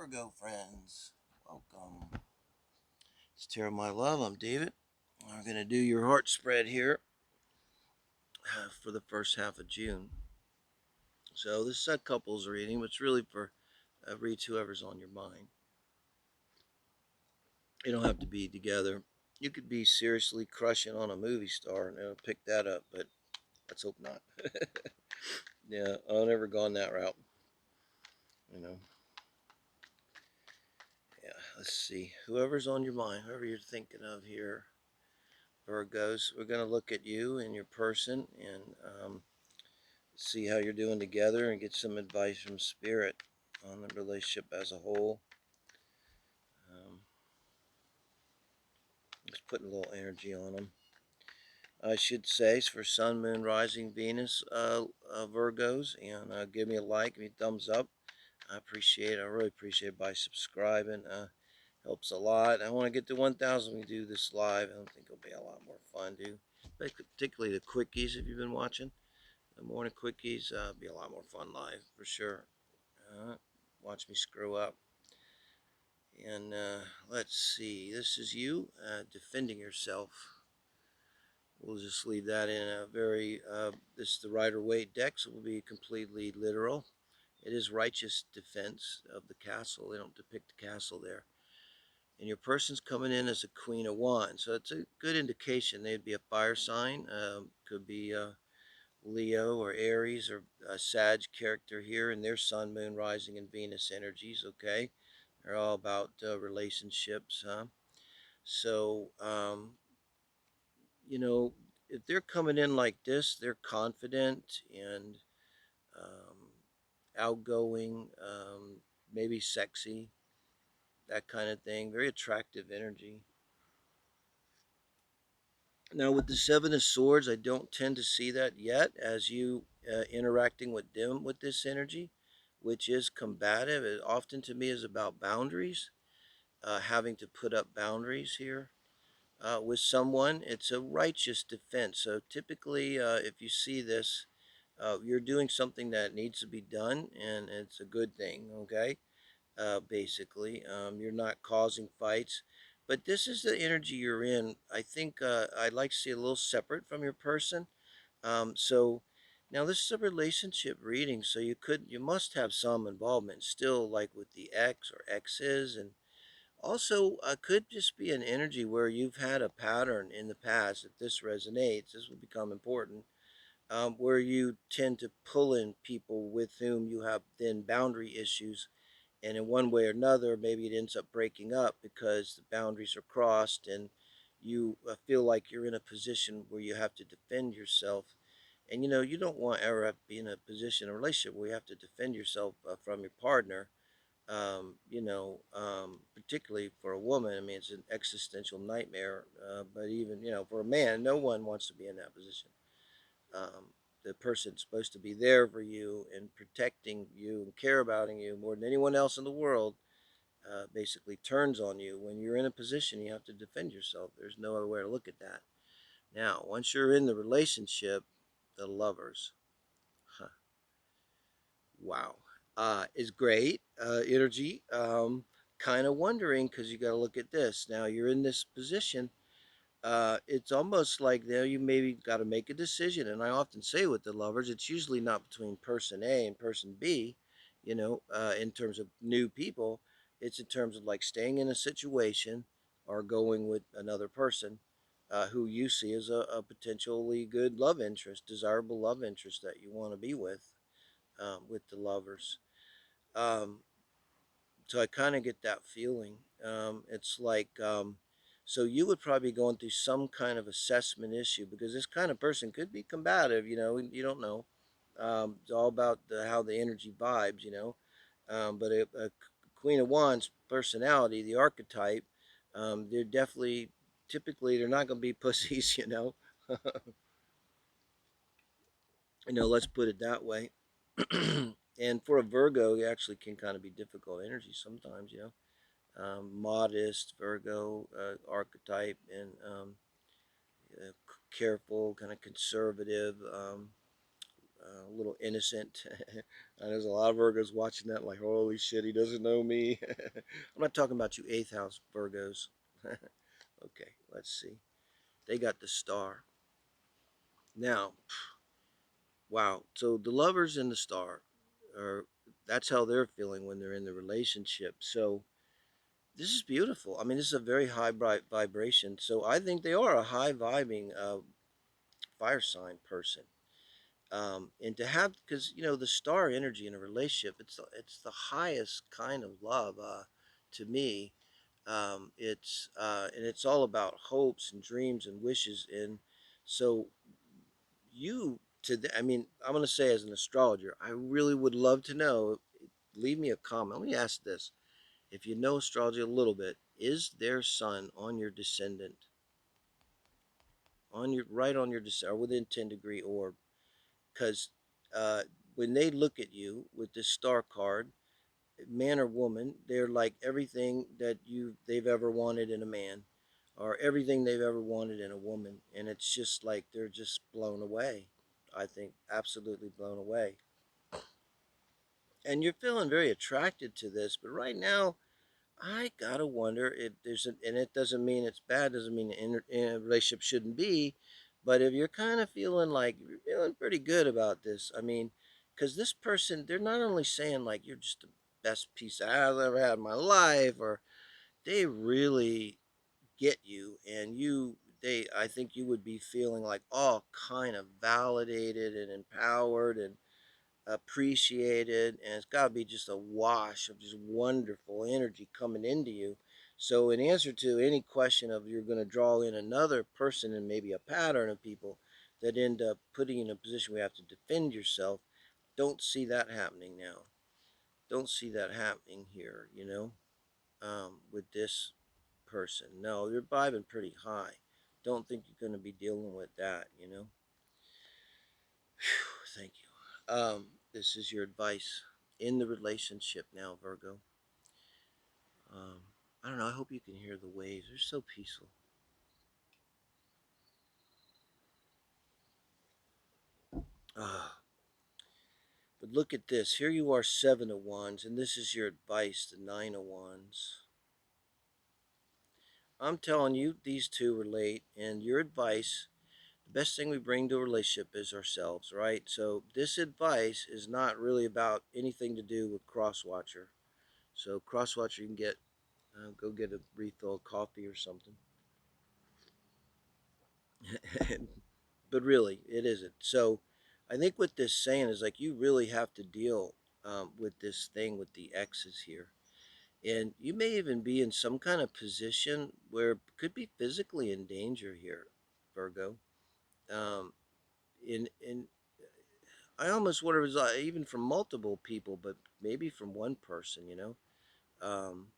Virgo friends, welcome. It's Tarotmylove. I'm David. We're going to do your heart spread here for the first half of June. So this is a couples reading, but it's really for read whoever's on your mind. You don't have to be together. You could be seriously crushing on a movie star and it'll pick that up, but let's hope not. Yeah, I've never gone that route. You know. Yeah, let's see. Whoever's on your mind, whoever you're thinking of here, Virgos, we're going to look at you and your person and see how you're doing together and get some advice from Spirit on the relationship as a whole. Just putting a little energy on them. I should say it's for Sun, Moon, Rising, Venus, Virgos, and give me a like, give me a thumbs up. I appreciate it. I really appreciate it by subscribing. Helps a lot. I want to get to 1,000 when we do this live. I don't think it'll be a lot more fun, too. Particularly the quickies, if you've been watching. The morning quickies be a lot more fun live, for sure. Watch me screw up. And let's see. This is you defending yourself. We'll just leave that in a very, this is the Rider-Waite deck, so it will be completely literal. It is righteous defense of the castle. They don't depict the castle there. And your person's coming in as a Queen of Wands. So it's a good indication. They'd be a fire sign. Could be Leo or Aries or a Sag character here. And their Sun, Moon, Rising, and Venus energies, okay? They're all about relationships, huh? So, you know, if they're coming in like this, they're confident and um, outgoing, maybe sexy, that kind of thing. Very attractive energy. Now, with the Seven of Swords, I don't tend to see that yet as you interacting with them with this energy, which is combative. It often to me is about boundaries, having to put up boundaries here. With someone, it's a righteous defense. So typically, if you see this, you're doing something that needs to be done, and it's a good thing, okay? Basically, you're not causing fights. But this is the energy you're in. I think I'd like to see a little separate from your person. So now this is a relationship reading, so you must have some involvement still, like with the ex or exes, and also, could just be an energy where you've had a pattern in the past. If this resonates, this will become important. Where you tend to pull in people with whom you have then boundary issues, and in one way or another, maybe it ends up breaking up because the boundaries are crossed, and you feel like you're in a position where you have to defend yourself. And you don't want to ever be in a position, a relationship where you have to defend yourself from your partner, particularly for a woman. I mean, it's an existential nightmare. But even, for a man, no one wants to be in that position. The person's supposed to be there for you and protecting you and care about you more than anyone else in the world. Basically turns on you when you're in a position you have to defend yourself. There's no other way to look at that. Now, once you're in the relationship, the lovers, huh, wow, is great energy. Kind of wondering because you got to look at this. Now you're in this position. It's almost like there you maybe got to make a decision. And I often say with the lovers, it's usually not between person A and person B. In terms of new people, it's in terms of like staying in a situation or going with another person. Who you see as a potentially good love interest, desirable love interest that you want to be with the lovers. Um, so I kind of get that feeling. It's like, so you would probably be going through some kind of assessment issue because this kind of person could be combative, you don't know. It's all about how the energy vibes, but a Queen of Wands personality, the archetype, they're definitely, typically, they're not going to be pussies, let's put it that way. And for a Virgo, it actually can kind of be difficult energy sometimes, modest Virgo archetype and careful, kind of conservative, a little innocent. And there's a lot of Virgos watching that, like, holy shit, he doesn't know me. I'm not talking about you eighth house Virgos. Okay, let's see. They got the star. Now, wow. So the lovers in the star are, that's how they're feeling when they're in the relationship. So this is beautiful. I mean, this is a very high bright vibration. So I think they are a high vibing fire sign person. And to have, because the star energy in a relationship, it's the highest kind of love to me. And it's all about hopes and dreams and wishes. And so I mean, I'm going to say, as an astrologer, I really would love to know. Leave me a comment. Let me ask this: if you know astrology a little bit, is their sun on your descendant, on your right on your descendant, or within 10-degree orb? Because uh, when they look at you with this star card, man or woman, they're like everything that they've ever wanted in a man, or everything they've ever wanted in a woman, and it's just like they're just blown away. I think absolutely blown away. And you're feeling very attracted to this, but right now I gotta wonder if and it doesn't mean it's bad, doesn't mean a relationship shouldn't be, but if you're kind of feeling like you're feeling pretty good about this, I mean, because this person, they're not only saying like you're just the best piece I've ever had in my life, or they really get you, and I think you would be feeling like all kind of validated and empowered and appreciated, and it's got to be just a wash of just wonderful energy coming into you. So in answer to any question of you're going to draw in another person and maybe a pattern of people that end up putting you in a position where you have to defend yourself, don't see that happening now. Don't see that happening here, with this person. No, you're vibing pretty high. Don't think you're going to be dealing with that. Thank you. This is your advice in the relationship now, Virgo. Um, I don't know. I hope you can hear the waves. They're so peaceful. Ah, but look at this. Here you are, Seven of Wands, and this is your advice, the Nine of Wands. I'm telling you, these two relate, and your advice, the best thing we bring to a relationship is ourselves, right? So this advice is not really about anything to do with Crosswatcher. So Crosswatcher, you can go get a refill of coffee or something. But really, it isn't. So I think what this saying is like you really have to deal with this thing with the X's here. And you may even be in some kind of position where could be physically in danger here, Virgo. Um, in I almost wonder if it's even from multiple people, but maybe from one person. Um,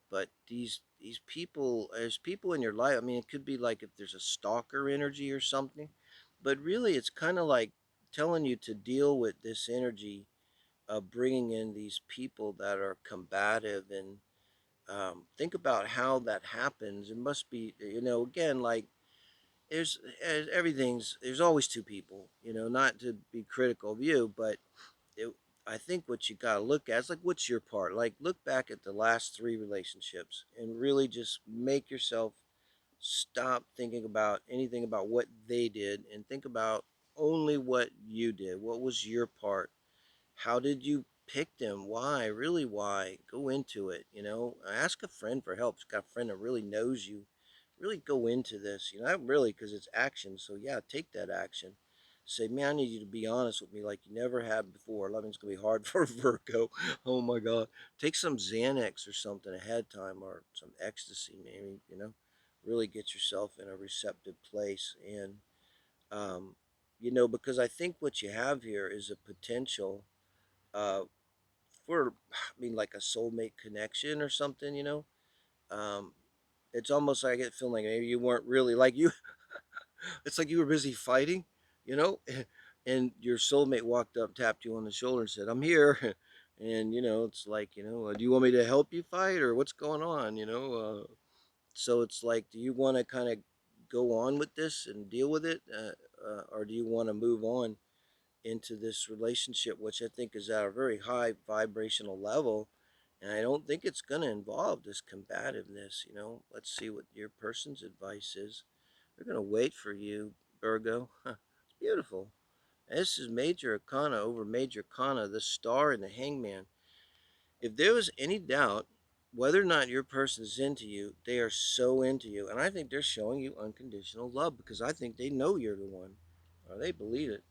but these people, there's people in your life. I mean, it could be like if there's a stalker energy or something, but really it's kind of like telling you to deal with this energy of bringing in these people that are combative, and think about how that happens. It must be, again, like there's always two people, not to be critical of you, but it, I think what you got to look at is like, what's your part? Like, look back at the last three relationships and really just make yourself stop thinking about anything about what they did and think about only what you did. What was your part? How did you pick them? Why? Really, why? Go into it. Ask a friend for help. If you've got a friend that really knows you, really go into this. Not really, because it's action. So yeah, take that action. Say, man, I need you to be honest with me like you never have before. Loving's gonna be hard for Virgo. Oh my God. Take some Xanax or something ahead of time, or some ecstasy, maybe. Really get yourself in a receptive place. And because I think what you have here is a potential uh, for, I mean, like a soulmate connection or something. Um, it's almost like I get feeling like maybe you weren't really like you. It's like you were busy fighting, you know, and your soulmate walked up, tapped you on the shoulder, and said, "I'm here." And it's like, do you want me to help you fight, or what's going on? So it's like, do you want to kind of go on with this and deal with it, or do you want to move on into this relationship, which I think is at a very high vibrational level. And I don't think it's going to involve this combativeness. Let's see what your person's advice is. They're going to wait for you, Virgo. It's beautiful. And this is major arcana over major arcana, the star and the hangman. If there was any doubt whether or not your person is into you, they are so into you. And I think they're showing you unconditional love because I think they know you're the one. Or they believe it.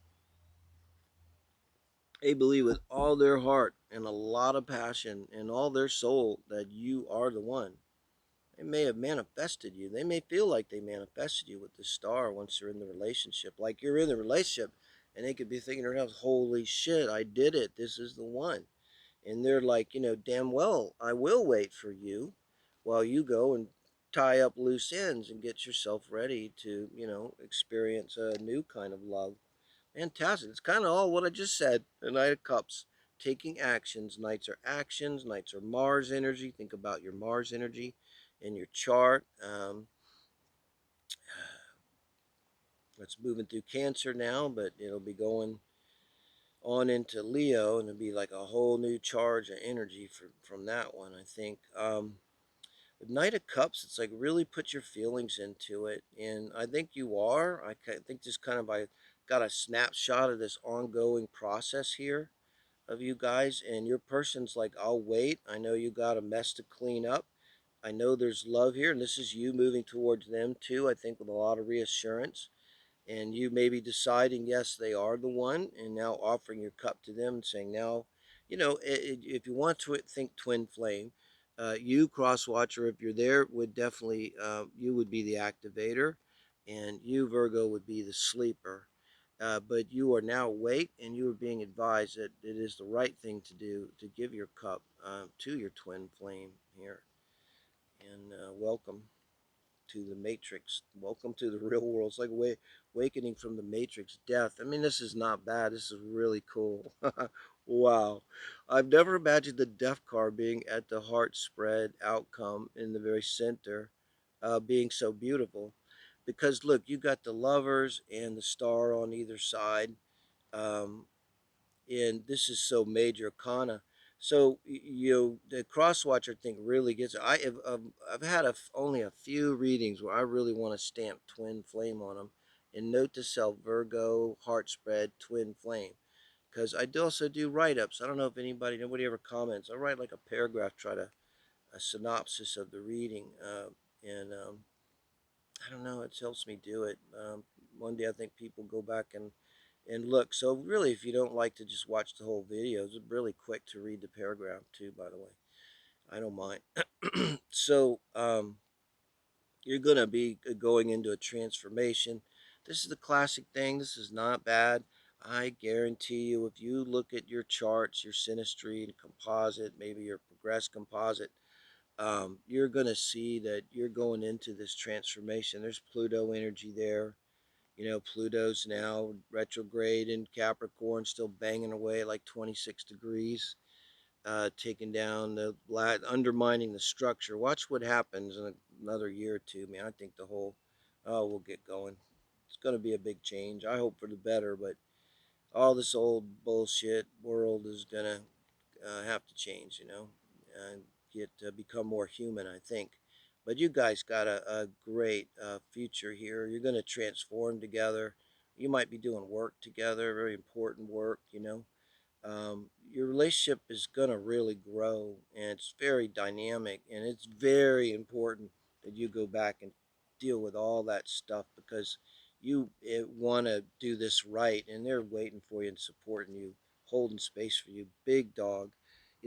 They believe with all their heart and a lot of passion and all their soul that you are the one. They may have manifested you. They may feel like they manifested you with the star once they're in the relationship. Like you're in the relationship and they could be thinking to themselves, holy shit, I did it. This is the one. And they're like, damn well, I will wait for you while you go and tie up loose ends and get yourself ready to, experience a new kind of love. Fantastic. It's kind of all what I just said. The Knight of Cups. Taking actions. Knights are actions. Knights are Mars energy. Think about your Mars energy in your chart. It's moving through Cancer now, but it'll be going on into Leo, and it'll be like a whole new charge of energy from that one, I think. With Knight of Cups, it's like really put your feelings into it, and I think you are. I think just kind of I got a snapshot of this ongoing process here of you guys, and your person's like, I'll wait. I know you got a mess to clean up. I know there's love here, and this is you moving towards them too. I think with a lot of reassurance, and you may be deciding, yes, they are the one, and now offering your cup to them and saying, now, if you want to think twin flame, you cross watcher, if you're there, would definitely, you would be the activator, and you, Virgo, would be the sleeper. But you are now awake, and you are being advised that it is the right thing to do to give your cup to your twin flame here. And welcome to the Matrix. Welcome to the real world. It's like awakening from the Matrix. Death. I mean, this is not bad. This is really cool. Wow. I've never imagined the death card being at the heart spread outcome in the very center, being so beautiful. Because look, you got the lovers and the star on either side. Um, and this is so major kana. So the crosswatcher thing really gets. I've had only a few readings where I really want to stamp twin flame on them, and note to self: Virgo heart spread twin flame. Because I do also do write ups. I don't know if nobody ever comments. I write like a paragraph, try to a synopsis of the reading, and I don't know. It helps me do it. One day I think people go back and look. So really, if you don't like to just watch the whole video, it's really quick to read the paragraph too. By the way, I don't mind. So you're gonna be going into a transformation. This is the classic thing. This is not bad. I guarantee you, if you look at your charts, your synastry and composite, maybe your progress composite, you're gonna see that you're going into this transformation. There's Pluto energy there. Pluto's now retrograde in Capricorn, still banging away at like 26 degrees, taking down undermining the structure. Watch what happens in another year or two, man. I think we'll get going. It's going to be a big change. I hope for the better, but all this old bullshit world is going to have to change, and become more human, I think. But you guys got a great future here. You're going to transform together. You might be doing work together, very important work. Your relationship is going to really grow, and it's very dynamic, and it's very important that you go back and deal with all that stuff because you want to do this right, and they're waiting for you and supporting you, holding space for you. Big dog.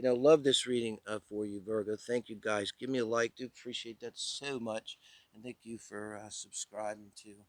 Love this reading for you, Virgo. Thank you, guys. Give me a like. Do appreciate that so much. And thank you for subscribing, too.